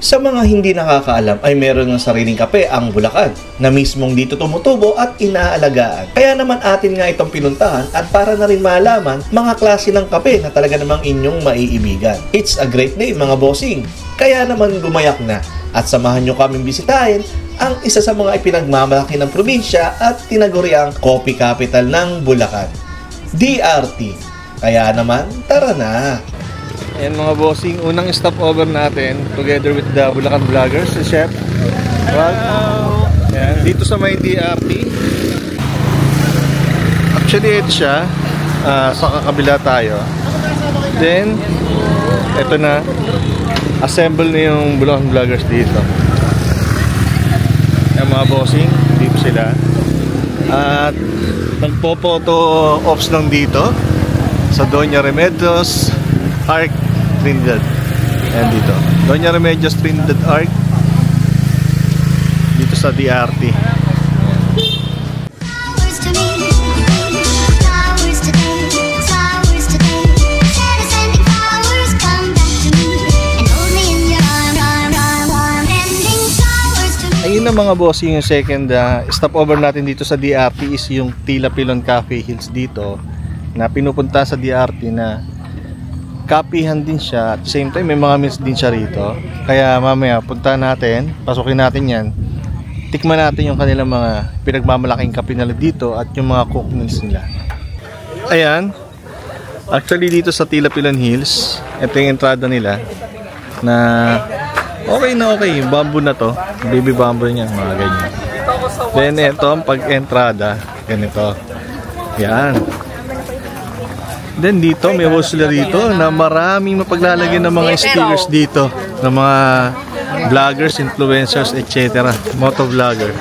Sa mga hindi nakakaalam ay meron ng sariling kape ang Bulacan na mismong dito tumutubo at inaalagaan. Kaya naman atin nga itong pinuntahan at para na rin malaman mga klase ng kape na talaga namang inyong maiibigan. It's a great day mga bossing! Kaya naman gumayak na at samahan nyo kaming bisitahin ang isa sa mga ipinagmamalaki ng probinsya at tinaguriang coffee capital ng Bulacan, DRT. Kaya naman, tara na! Ayan mga bossing, unang stopover natin together with the Bulacan Vloggers, si Chef Rod. Ayan, dito sa may DRT. Actually ito siya, sa kakabila tayo. Then ito na, assemble na yung Bulacan Vloggers dito. Ayan mga bossing, dito sila. At nagpo-photo ops lang dito sa Doña Remedios Arc Trinidad. Ayan dito, Doña Remedios Trinidad Arc dito sa DRT. Ayun na mga bossing, yung second stopover natin dito sa DRT is yung Tila Pilon Cafe Hills dito, na pinupunta sa DRT na kapihan din siya. At the same time may mga meals din siya rito. Kaya mamaya punta natin, pasukin natin yan, tikman natin yung kanilang mga pinagmamalaking kape nila dito at yung mga cook meals nila. Ayan, actually dito sa Tila Pilon Hills, ito yung entrada nila na okay na okay. Yung bamboo na to, baby bamboo niyan, mga ganyan. Then ito ang pag-entrada, ganito. Yan. Then dito may wall sila rito na maraming mapaglalagyan ng mga stickers dito ng mga vloggers, influencers, etc. Motovlogger.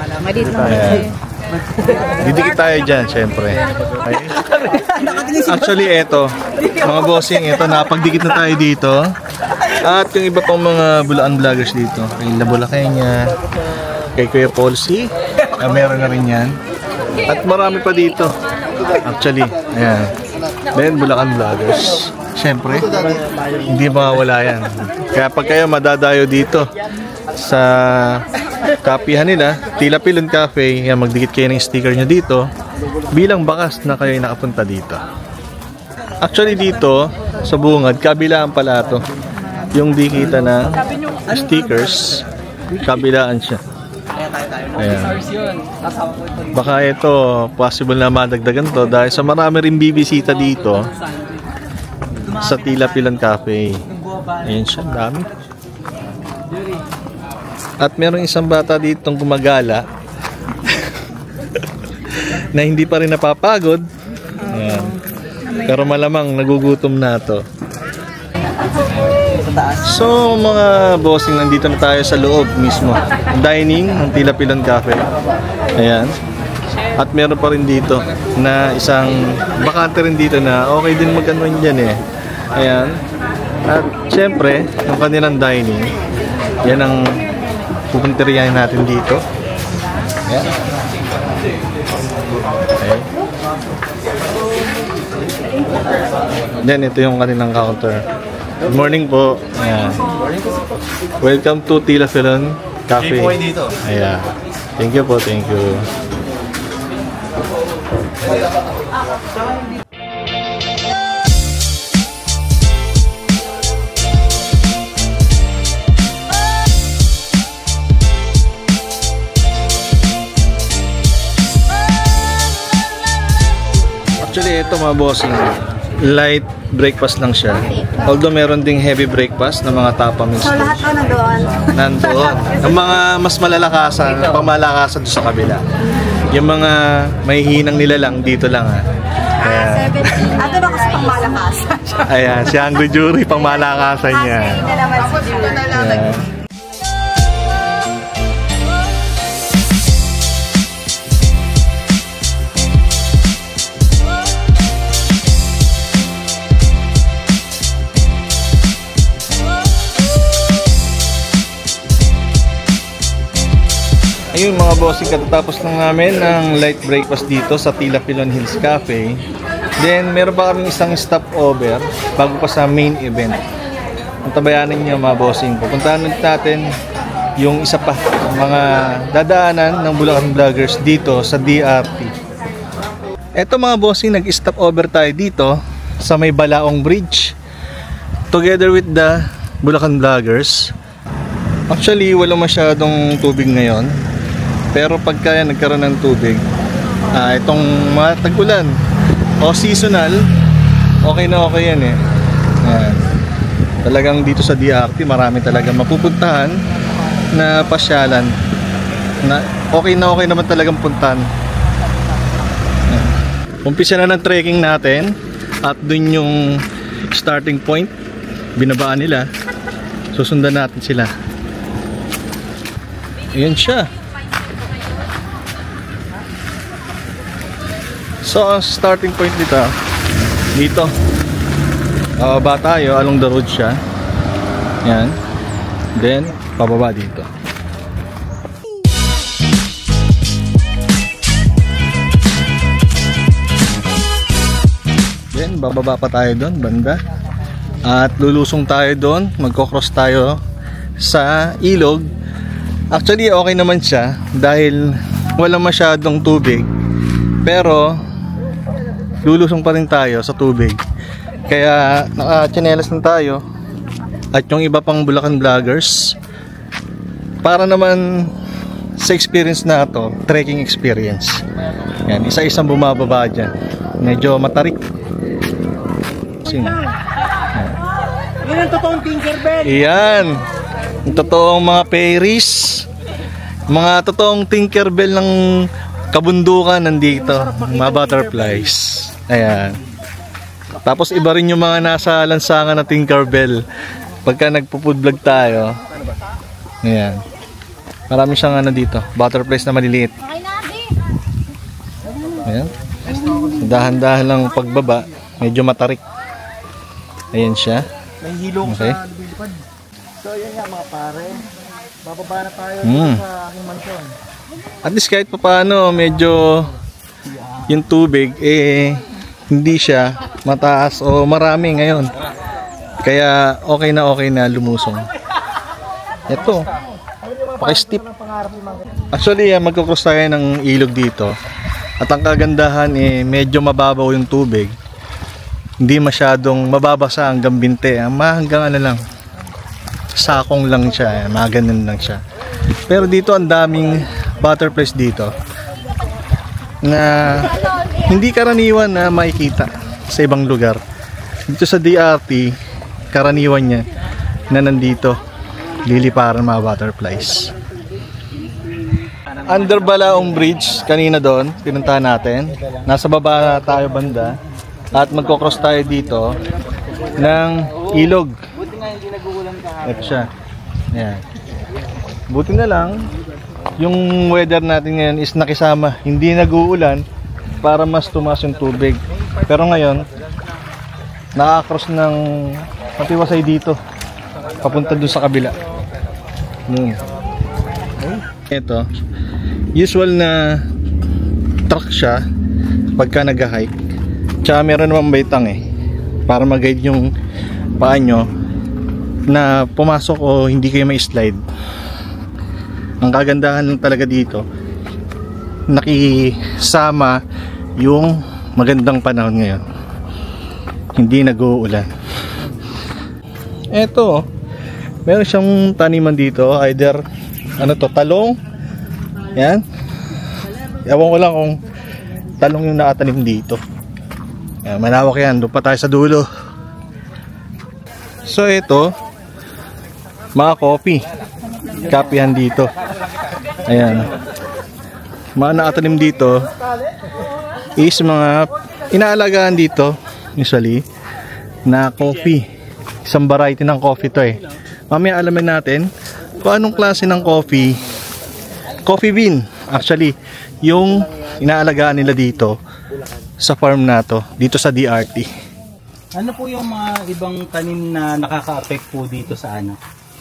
Didikit tayo dyan syempre. Okay. Actually ito mga bossing, ito napagdikit na tayo dito. At yung iba pang mga Bulacan vloggers dito, kay La Bulacania, kay Kuya Polsi, meron na rin yan. At marami pa dito actually. Ayan. Then Bulacan Vloggers, syempre hindi mawawala yan. Kaya pag kayo madadayo dito sa kapihan nila, Tila Pilon Cafe, yan, magdikit kayo ng sticker nyo dito bilang bakas na kayo nakapunta dito. Actually dito sa bungad, kabilaan pala to yung dikita na stickers, kabilaan siya. Ayan. Baka ito possible na madagdagan to dahil sa marami rin bibisita dito sa Tila Pilon Cafe. Ayan siya, dami. At meron isang bata ditong gumagala na hindi pa rin napapagod. Ayan. Pero malamang nagugutom na to. So mga bossing, nandito na tayo sa loob mismo, dining ng Tila Pilon Cafe. Ayan. At meron pa rin dito na isang bakante rin dito na okay din mag-ano dyan eh. Ayan. At syempre yung kanilang dining, yan ang pupunteriyahin natin dito. Ayan. Okay. Then ito yung kanilang counter. Good morning po. Ayan. Welcome to Tila Pilon Cafe. Ayan. Thank you po, thank you. Actually, ito mga bossing, light breakfast lang siya. Although meron ding heavy breakfast na mga tapa meals. So lahat na nandoon. Ang mga mas malalakasan, pangmalakasan doon sa kabila. Yung mga may hinang nila lang, dito lang ha. Ayan. Ano ba kasi pangmalakasan? Ayan, si Anglo Jury, pangmalakasan niya. Ayan. Ayun mga bossing, katatapos lang namin ng light breakfast dito sa Tila Pilon Hills Cafe. Then meron pa kami isang stopover bago pa sa main event. ang tabayanan niyo mga bossing. Pupuntahan natin yung isa pa, mga dadaanan ng Bulacan Vloggers dito sa DRT. Eto mga bossing, nag-stop over tayo dito sa may Balaong Bridge together with the Bulacan Vloggers. Actually, wala masyadong tubig ngayon, pero pagka nagkaroon ng tubig, itong mga tag-ulan o seasonal, okay na okay yan eh. Ayan. Talagang dito sa DRT marami talaga mapupuntahan na pasyalan na okay naman talagang puntahan. Umpisa na ng trekking natin at dun yung starting point, binabaan nila, susundan natin sila. Ayan siya. So ang starting point dito ba tayo, along the road siya. Yan. Then pababa dito. Then bababa pa tayo doon banda. At lulusong tayo doon, magko-cross tayo sa ilog. Actually okay naman siya dahil wala masyadong tubig. Pero lulusong pa rin tayo sa tubig. Kaya naka-chanelas na tayo. At yung iba pang Bulacan Vloggers, para naman sa experience na to, trekking experience. Yan, isa-isang bumababa dyan. Medyo matarik. Sino? Yan ang totoong Tinkerbell. Yan. Yung totoong mga fairies. Mga totoong Tinkerbell ng kabundukan nandito. Mga butterflies. Ayan. Tapos iba rin yung mga nasa lansangan na Tinkerbell. Pagka nagpo-food vlog tayo. Ayan. Marami siyang dito. Butterflies na maliliit. Ayan. Dahan-dahan lang pagbaba. Medyo matarik. Ayan siya. May hilong okay. Sa lupad. So yan nga mga pare. Bababa na tayo sa aking mansyon. At least kahit pa paano medyo yung tubig hindi siya mataas o marami ngayon. Kaya okay na lumusong. Ito. Paki-steep. Actually magkukross tayo ng ilog dito. At ang kagandahan medyo mababaw yung tubig. Hindi masyadong mababasa hanggang binte. Hanggang lang. Sakong lang siya. Maganon lang siya. Pero dito ang daming butterflies dito. Na hindi karaniwan na makikita sa ibang lugar. Dito sa DRT, karaniwan niya na nandito. Liliparan mga butterflies. Under Balaong Bridge, kanina doon, pinuntahan natin. Nasa baba tayo banda. At magkocross tayo dito ng ilog. Ito siya. Ayan. Buti na lang yung weather natin ngayon is nakisama. Hindi nag-uulan para mas tumaas yung tubig. Pero ngayon nakakross ng matiwasay dito papunta doon sa kabila. Ito usual na truck siya pagka nag-hike. Tsaka meron naman baitang para mag-guide yung paa nyo na pumasok o hindi kayo may-slide. Ang kagandahan lang talaga dito, nakisama yung magandang panahon ngayon. Hindi nag-uulan. Eto, meron siyang taniman dito, either talong. Yan. Ewan ko lang kung talong yung nakatanim dito. Yan, malawak yan. Doon pa tayo sa dulo. So ito, mga coffee. Kapihan dito. Ayan. Mga nakatanim dito is mga inaalagaan dito usually na coffee. Isang variety ng coffee to Mamaya alamin natin kung anong klase ng coffee. Coffee bean actually yung inaalagaan nila dito sa farm na to, dito sa DRT. Ano po yung mga ibang tanim na nakaka-affect po dito sa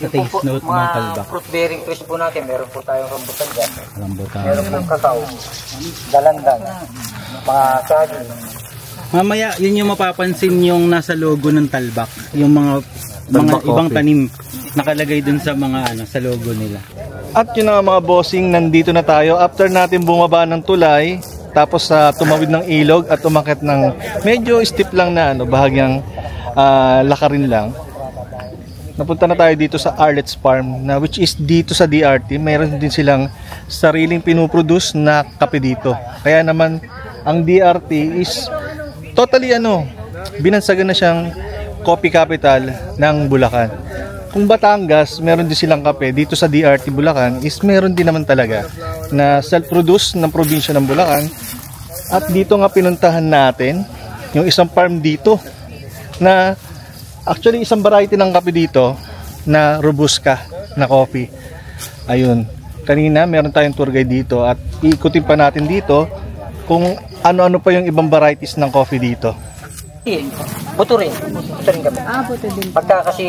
sa taste note ng kalbak? Fruit bearing trees po natin, meron po tayong rambutan dyan. Rambutan. Meron pong kakao, dalandan, mga saging. Mamaya, yun yung mapapansin yung nasa logo ng talbak. Yung mga mga Talbak ibang Coffee. tanim nakalagay dun sa mga sa logo nila. At yun nga mga bossing, nandito na tayo. After natin bumaba ng tulay, tapos tumawid ng ilog at umakyat ng medyo steep lang na bahagyang lakarin lang. Napunta na tayo dito sa Arlet's Farm, na which is dito sa DRT. Mayroon din silang sariling pinuproduce na kape dito. Kaya naman ang DRT is totally binansagan na siyang coffee capital ng Bulacan. Kung Batangas, meron din silang kape. Dito sa DRT Bulacan is meron din naman talaga na self-produce ng probinsya ng Bulacan. At dito nga pinuntahan natin yung isang farm dito na actually isang variety ng kape dito na Robusta na coffee. Ayun. Kanina meron tayong tour guide dito at iikutin pa natin dito kung ano-ano pa yung ibang varieties ng coffee dito. Buto rin kami. Buto din. Pagka kasi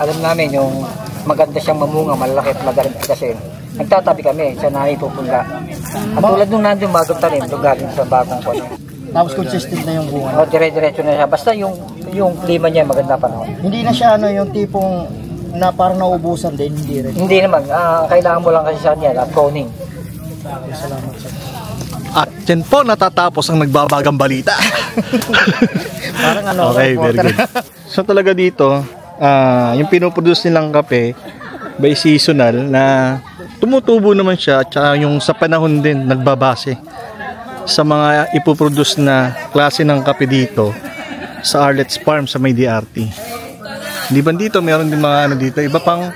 alam namin yung maganda siyang mamunga, malalaki at maganda kasi nagtatabi kami sa nanay pupunla. At tulad nung nandun bagong tanim, doon galing sa bagong kuno. Tapos consistent na yung bunga. O dire-diretso na siya. Basta yung klima niya maganda panahon. Hindi na siya yung tipong na parang nauubusan din, hindi rin. Hindi naman, kailangan mo lang kasi sa niya, pruning. Salamat sir. At yan po natatapos ang nagbabagang balita. Parang Okay, very good. So talaga dito, yung pinoproduce nilang kape by seasonal na tumutubo naman siya at saka yung sa panahon din nagbabase sa mga ipoproduce na klase ng kape dito sa Arlet's Farm sa may DRT. Di ba dito meron din mga dito, iba pang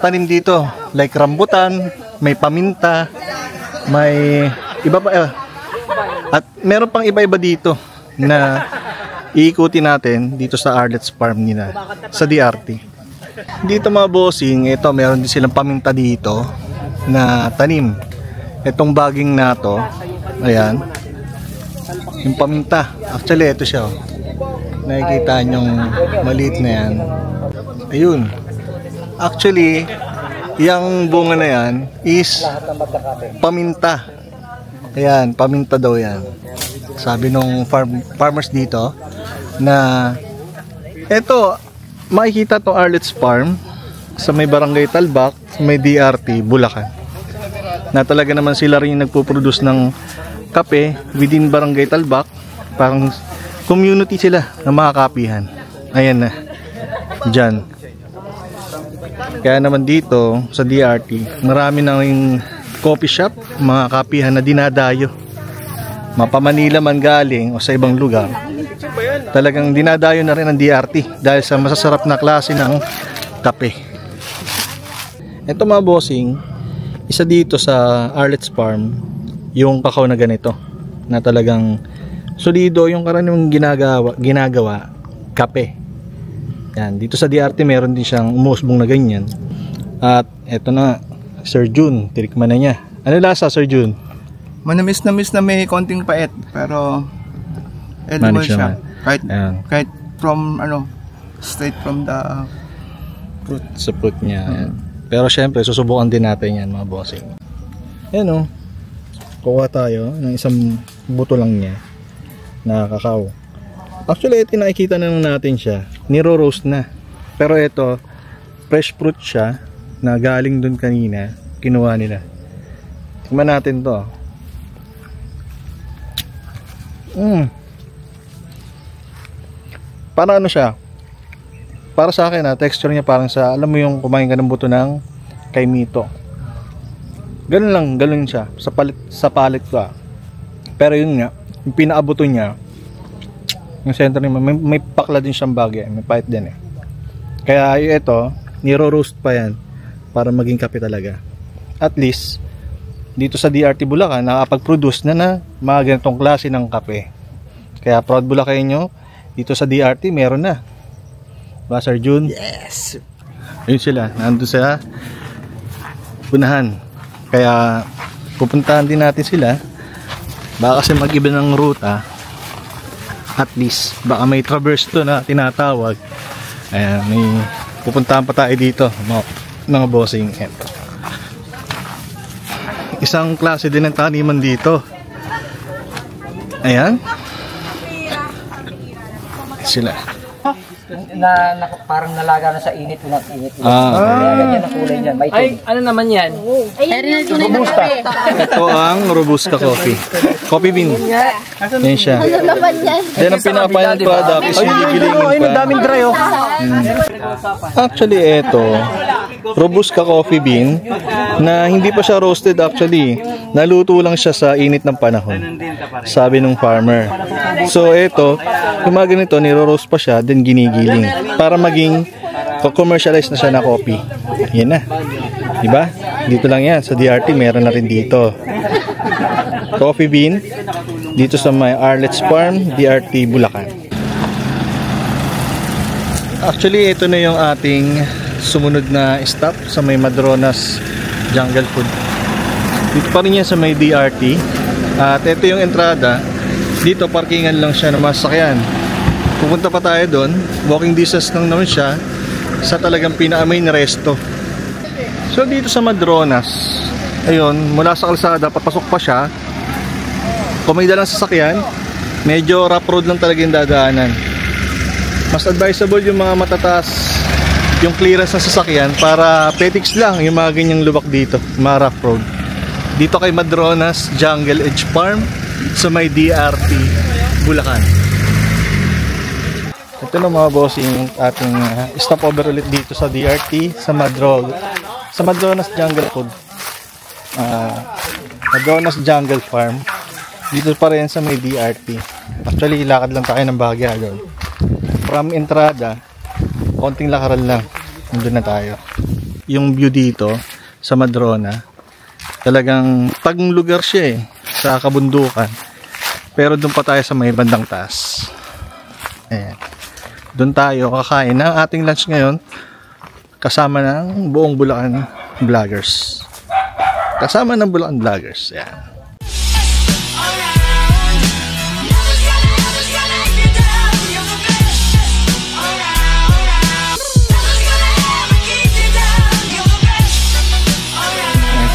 tanim dito like rambutan, may paminta, may iba pa at meron pang iba-iba dito na iikutin natin dito sa Arlet's Farm nila sa DRT. Dito mga bossing, ito meron din silang paminta dito na tanim. Itong baging na to, ayan, yung paminta. Actually ito siya, nakikita nyong maliit na yan. Ayun, actually yung bunga na yan is paminta. Ayan, paminta daw yan. Sabi nung farmers dito na eto, makikita to Arlet's Farm sa may barangay Talbak, sa may DRT Bulacan, na talaga naman sila rin yung nagpo-produce ng kape within barangay Talbak. Parang community sila na mga kapihan. Ayan na, dyan. Kaya naman dito sa DRT marami na ring coffee shop, mga kapihan na dinadayo, mapa Manila man galing o sa ibang lugar, talagang dinadayo na rin ang DRT dahil sa masasarap na klase ng kape. Ito mga bossing, isa dito sa Arlet's Farm yung kakao na ganito na talagang solido yung karaniwang ginagawa kape. Yan, dito sa DRT meron din siyang umusbong na ganyan. At eto na, Sir Jun, tinikman na niya. Ano lasa, Sir Jun? Manamis na may konting pait, pero edible Manis siya. naman. Kahit from straight from the fruit. Sa fruit niya. Ayan. Pero syempre, susubukan din natin yan mga bossing. Ayan o. Kuha tayo ng isang buto lang niya na kakao. Actually, ito nakikita na natin siya. Niro-roast na. Pero ito, fresh fruit siya na galing dun kanina. Kinuha nila. Tingnan natin to. Para ano siya? Para sa akin texture niya parang sa, alam mo yung kumain ka ng buto ng kaimito. Ganun siya sa palit ko. Pero yun nga, yung pinaabuto niya, yung center niya, may pakla din siyang bagay, may pait din eh. Kaya ito, niro-roast pa yan para maging kape talaga. At least dito sa DRT Bulacan nakapag-produce na mga ganitong klase ng kape. Kaya proud Bulacanyo, dito sa DRT meron na. Ba, Sir Jun? Yes. Ayun sila, nandun sa unahan. Kaya pupuntahan din natin sila. Baka kasi mag-iba ng ruta. At least baka may traverse to na tinatawag. Ayan, may pupuntahan pa tayo dito mga bossing. Eto, isang klase din ng taniman dito. Ayan sila. parang nalaga na sa init, unang init. Ah. Ganyan ang kulay niyan, may Ay, ano naman yan? Ito ang Robusta Coffee. Coffee bean. Yan siya. Then ang pinaka-final product is yung gigilingin pa. Daming dry oh. Actually, ito, Robusta Coffee Bean na hindi pa siya roasted actually. Naluto lang siya sa init ng panahon. Sabi ng farmer. So, ito, yung mga ganito, niro-roast pa siya, then ginigiling. Para maging commercialize na siya na coffee. Yan na. Diba? Dito lang yan. Sa DRT, meron na rin dito. Coffee Bean. Dito sa may Arlet's Farm, DRT, Bulacan. Actually, ito na yung ating sumunod na stop sa may Madronas Jungle Food. Dito pa rin yan sa may DRT. At ito yung entrada. Dito, parkingan lang siya ng masakyan. Pupunta pa tayo doon. Walking distance lang naman siya sa talagang pinaka-main resto. So, dito sa Madronas, ayun, mula sa kalsada, papasok pa siya. Kung may dalang sasakyan, medyo rough road lang talaga yung dadaanan. Mas advisable yung mga matataas yung clearance ng sasakyan para petics lang yung mga ganyang lubak dito, mga rough road. Dito kay Madronas Jungle Edge Farm sa may DRT Bulacan. Ito na mga boss yung ating stopover ulit dito sa DRT sa Madronas Jungle Food. Madronas Jungle Farm. Dito pa rin sa may DRT. Actually, lakad lang tayo ng bahagya doon. From entrada, konting lakaran lang. Nandun na tayo. Yung view dito sa Madrona, talagang tagong lugar siya sa kabundukan. Pero doon pa tayo sa may bandang taas. Ayan. Doon tayo kakain ng ating lunch ngayon kasama ng buong Bulacan Vloggers. Kasama ng Bulacan Vloggers. Ayan.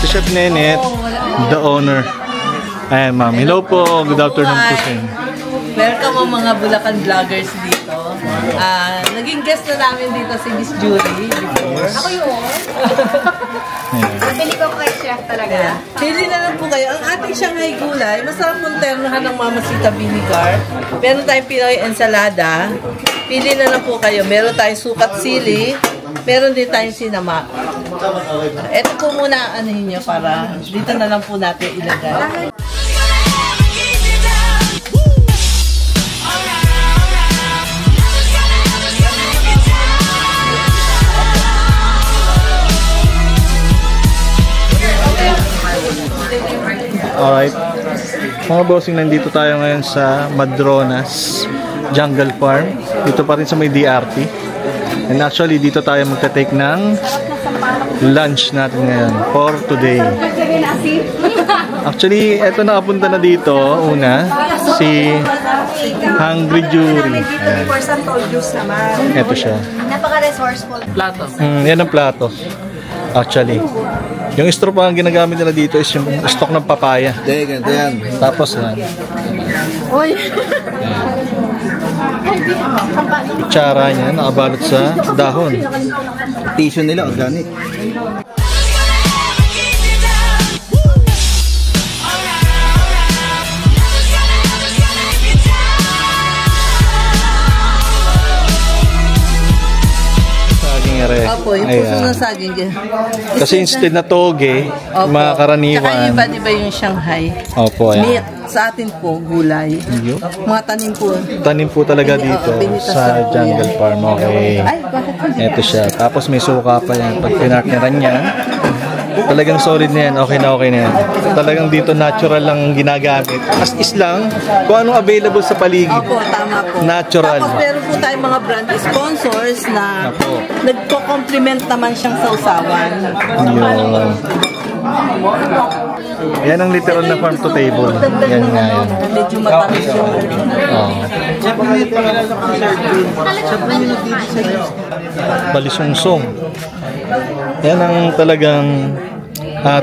Chef Nenet, the owner. Ayan, ma'am. Hello po. Good afternoon po sa inyo. Welcome ang mga Bulacan vloggers dito. Naging guest na namin dito si Miss Judy before. Ako yun. Pili ko kay chef talaga. Pili na lang po kayo. Ang ating Shanghai gulay, masarap mong ternohan ng Mamacita vinegar. Meron tayong Pinoy ensalada. Pili na lang po kayo. Meron tayong sukat sili. Meron din tayong sinama. Ito po muna anuhin nyo para dito na lang po natin ilagay. Alright. Mga bossing, nandito tayo ngayon sa Madronas Jungle Farm. Dito pa rin sa may DRT. And actually, dito tayo magta-take ng lunch natin ngayon for today. Actually, eto nakapunta na dito. Una, si Hungry Jury. Eto siya. Napaka-resourceful. Plato. Yan ang plato. Actually. Yung straw pa ang ginagamit nila dito is yung stock ng papaya. Ganito yan. Tapos yan. Uy. Kutsara niya, nakabalot sa dahon. Tissue nila, organic. Saging ere. Opo, yung puso ng saging. Kasi instead na toge, Opo. mga karaniwan. Tsaka yung iba, di ba yung Shanghai? Opo, yan. Meat. Sa atin po, gulay. Mga tanim po. Tanim po talaga dito sa Jungle Farm. Okay. Ay, bakit hindi? Ito siya. Tapos may suka pa yan. Pag pinartneran niya, talagang solid na yan. Okay na yan. Talagang dito natural lang ginagamit. As is lang, kung anong available sa paligid. Opo, tama po. Natural. Tapos meron po tayong mga brand sponsors na Opo. nagko-complement naman siyang sausawan. Yun. Yan ang literal na farm to table. Yan nga yun. Medyo matamis yung Oh. Balisungsong. Yan ang talagang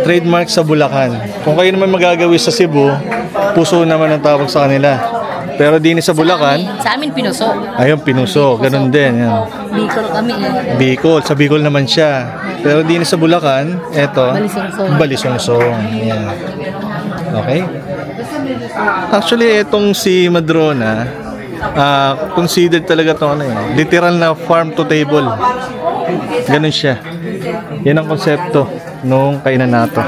trademark sa Bulacan. Kung kayo naman magagawi sa Cebu, puso naman ang tawag sa kanila. Pero din sa Bulacan, Sa amin, pinuso. ayun, pinuso. Ganun din. Yan. Bicol kami eh. Bicol. Sa Bicol naman siya. Pero din sa Bulacan, eto, Balisongsong. Balisongsong. Yan. Okay? Actually, etong si Madrona, considered talaga ito, literal na farm to table. Ganun siya. Yan ang konsepto nung kainan nato.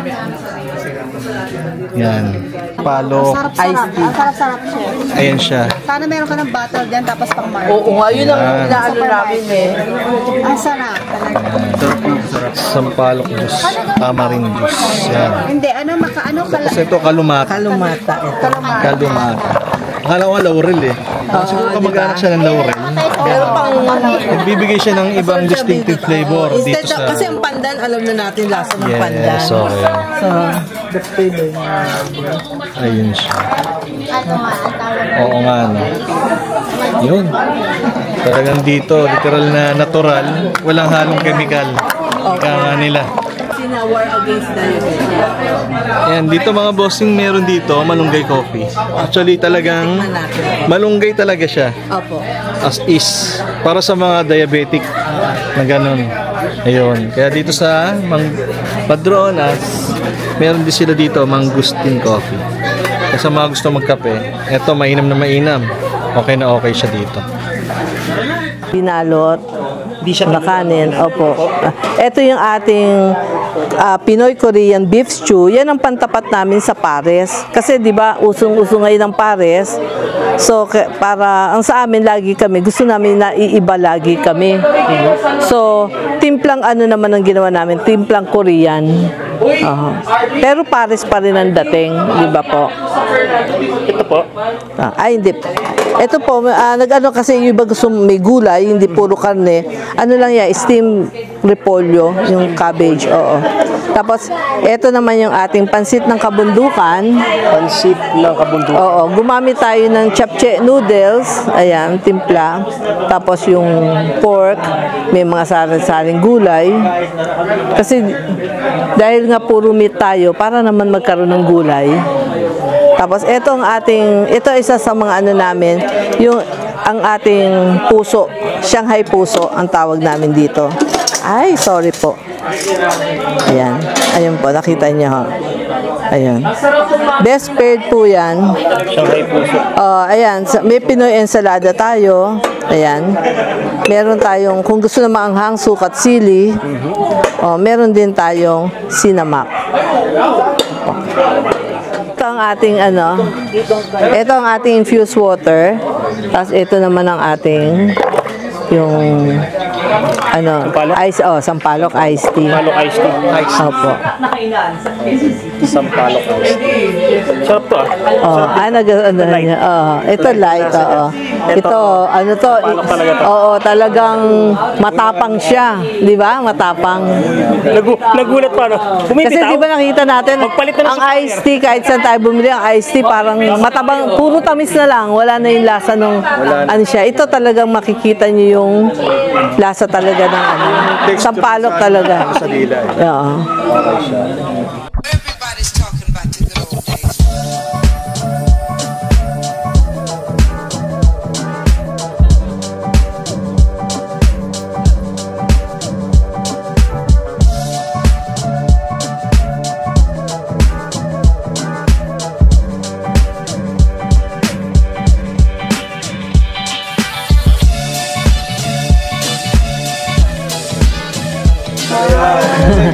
Yan. Palok. Iced tea. Sarap-sarap siya. Ayan siya. Sana meron ka ng bottle dyan tapos pang market. Oo nga, yun ang inaano namin eh. Ang sarap talaga. Sampalok juice. Tamarin juice. Yan. Hindi, ano Kasi ito kalumata. Kalumata ito. Kalumata. Akala ko laurel eh. Siguro kamag-anak siya ng laurel. Pero pang Nagbibigay siya ng ibang distinctive flavor instead dito sa... kasi ang pandan, alam na natin lasa ng pandan. Yes, okay. So, the flavor. Ayun siya. Oo nga, no? Yun. Talagang dito, literal na natural, walang halong chemical. Ika nga nila. War against diabetes. Ayan, dito mga bossing, meron dito malunggay coffee. Actually, talagang malunggay talaga siya. Opo. As is. Para sa mga diabetic na ganun. Ayun. Kaya dito sa Madronas, meron din sila dito mangustin coffee. Kaya sa mga gusto magkape, eto mainam na mainam. Okay na okay siya dito. Pinalot. Na kanin, opo. Ito yung ating Pinoy Korean beef stew. Yan ang pantapat namin sa pares. Kasi 'di ba, usong-uso ngayon ng pares. So para ang sa amin lagi kami, gusto namin na iiba lagi kami. So, timplang ano naman ang ginawa namin, timplang Korean. Pero pares pa rin ang dating, 'di ba po? Ito po. Ay hindi. Ito po, nag-ano kasi yung iba gusto may gulay, hindi puro karne. Ano lang yan, steam repolyo, yung cabbage, oo. Tapos, ito naman yung ating pansit ng kabundukan. Pansit ng kabundukan. Oo, gumamit tayo ng japchae noodles, ayan, timpla. Tapos yung pork, may mga saring gulay. Kasi, dahil nga puro meat tayo, para naman magkaroon ng gulay. Tapos ito isa sa mga ano namin, ang ating puso, Shanghai puso ang tawag namin dito. Ay, sorry po. Ayan, ayun po, nakita niyo ho. Ayan. Best paired po yan. Shanghai puso. Ayan, may Pinoy ensalada tayo. Ayan. Meron tayong, kung gusto na maanghang, sukat sili. Meron din tayong sinamak. Ito ang ating ito ang ating infused water. Tapos ito naman ang ating yung sampalok iced tea. Sampalok iced tea. Opo. Sampalok iced tea. Sarap to Ito light, Ito, talagang matapang siya, 'di ba? Matapang. Nagulat pa, no? Kasi 'di ba nakita natin ang iced tea, kahit saan tayo bumili ang iced tea, parang matabang, puro tamis na lang, wala na yung lasa nung siya. Ito talagang makikita niyo yung lasa talaga ng sampalok talaga. Sa dila eh. Oo. Okay siya. Everybody's talking about the good old days.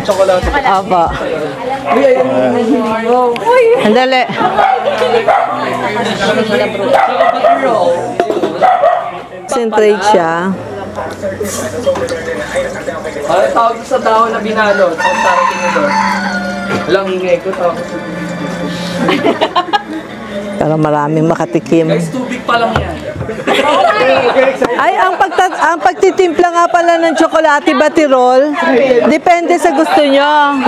Chocolate. Apa. Andali. Concentrate siya. Ano tawag sa dahon na binalot? Ang tarating nyo doon. Walang hingay ko tawag. Para maraming makatikim. Tubig pa lang yan. Ay, ang pagtitimpla nga pala ng tsokolate batirol, depende sa gusto nyo.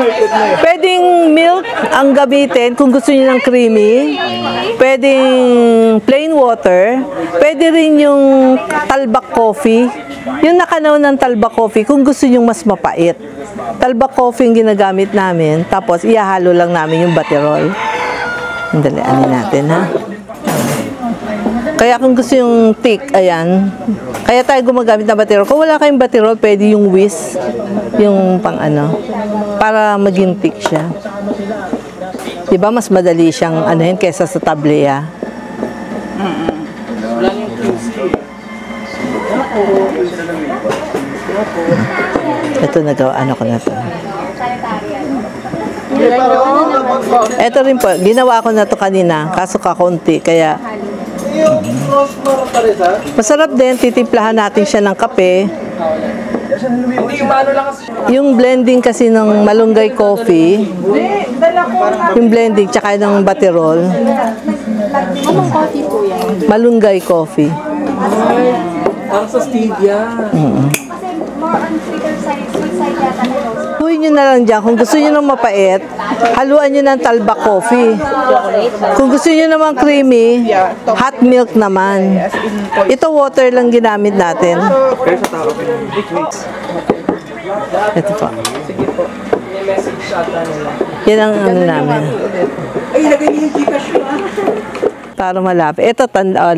Pwedeng milk ang gamitin kung gusto nyo ng creamy. Pwedeng plain water. Pwede rin yung talbak coffee. Yung nakanaw ng talbak coffee kung gusto nyo mas mapait. Talbak coffee yung ginagamit namin. Tapos, ihahalo lang namin yung batirol. Dalianin natin, ha? Kaya kung gusto yung thick, ayan. Kaya tayo gumagamit ng baterol. Kung wala kayong baterol, pwede yung whisk, yung pang ano, para maging thick siya. Diba mas madali siyang anuhin kesa sa tableya. Ito nagawa, ano ko na to. Ito rin po, ginawa ko na to kanina, kaso kakunti, kaya masarap din, titimplahan natin siya ng kape. Yung blending kasi ng malunggay coffee, yung blending tsaka ng baterol. Anong coffee po yan? Malunggay coffee. Ang sa stevia. Kasi more on sweeter side, sweet side yata na rose. Haluin nyo na lang dyan. Kung gusto nyo ng mapait, haluan nyo ng talbak coffee. Kung gusto nyo naman creamy, hot milk naman. Ito water lang ginamit natin. Ito pa. May message ata nila. Yan ang ano namin. Para malapit. Ito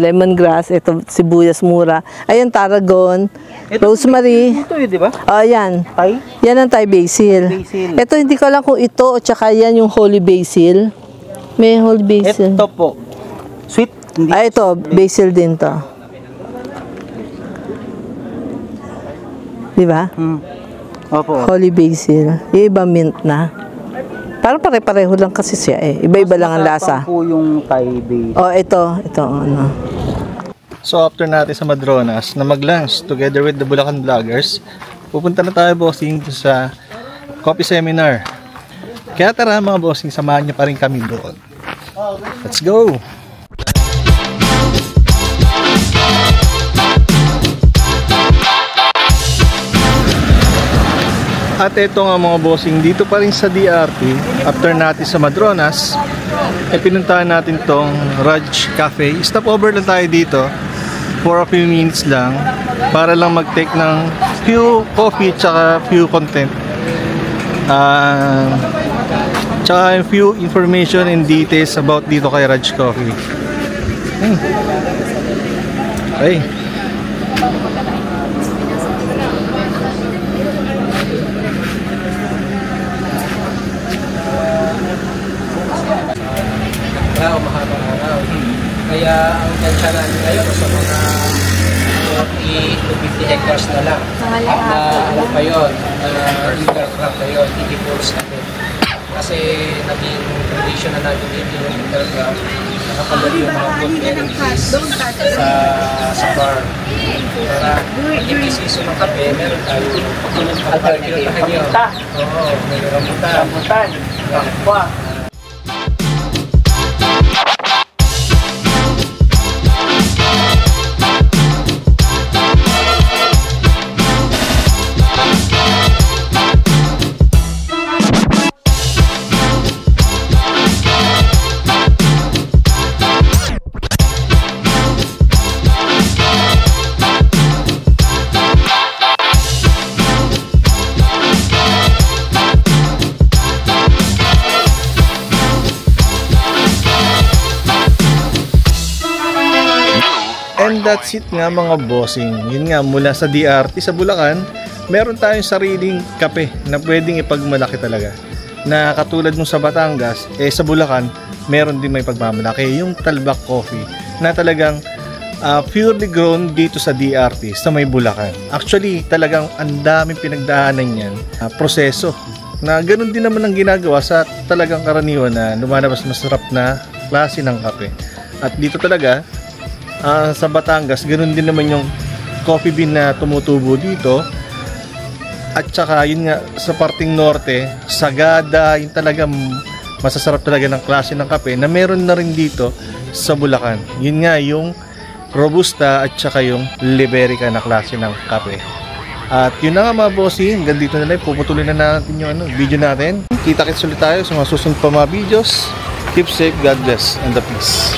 lemongrass, ito sibuyas mura. Ayan tarragon, rosemary. Ito yun, di ba? Oh, yan. Thai? Yan ang Thai basil. Ito hindi ko lang kung ito o tsaka yan yung holy basil. May holy basil. Ito po. Sweet? Hindi. Ah, ito, basil din to. Di ba? Opo. Holy basil. Yung iba mint na. Parang pare-pareho lang kasi siya eh. Iba-iba lang ang lasa. po yung Thai base. Oh, ito ano. So after natin sa Madronas na mag-lunch together with the Bulacan Vloggers, pupunta na tayo bossing sa coffee seminar. Kaya tara mga bossing, samahan niyo pa rin kami doon. Let's go! At ito nga mga bossing, dito pa rin sa DRT, after natin sa Madronas, pinuntahan natin tong Raj Cafe. Stop over lang tayo dito for a few minutes lang para lang mag-take ng few coffee tsaka few content. Tsaka few information and details about dito kay Raj Coffee. Okay. Mahabang araw. Kaya ang tansya namin ngayon sa mga 40 to 50 hectares na lang. Na ano pa yun, intercrop na yun, hindi pools natin. Kasi naging tradition na natin dito yung intercrop. Nakapalali yung mga good varieties sa farm. Para pag season ng kape, meron tayo alternatives nyo. Oo, may rambutan. Rambutan. And that's it nga mga bossing. Yun nga, mula sa DRT sa Bulacan, meron tayong sariling kape na pwedeng ipagmalaki talaga. Na katulad nung sa Batangas, sa Bulacan, meron din may pagmamalaki, yung Talbak Coffee, na talagang purely grown dito sa DRT, sa may Bulacan. Actually, talagang ang daming pinagdaanan yan, proseso, na ganun din naman ang ginagawa sa talagang karaniwan na lumalabas masarap na klase ng kape. At dito talaga, sa Batangas, ganoon din naman yung coffee bean na tumutubo dito. At saka yun nga sa parting norte, sagada, yung talagang masasarap talaga ng klase ng kape na meron na rin dito sa Bulacan. Yun nga yung Robusta at saka yung Liberica na klase ng kape. At yun na nga mga bossing, hanggang dito na lang, puputuloy na natin yung video natin. Kita-kits ulit tayo sa mga susunod pa mga videos. Keep safe, God bless, and the peace.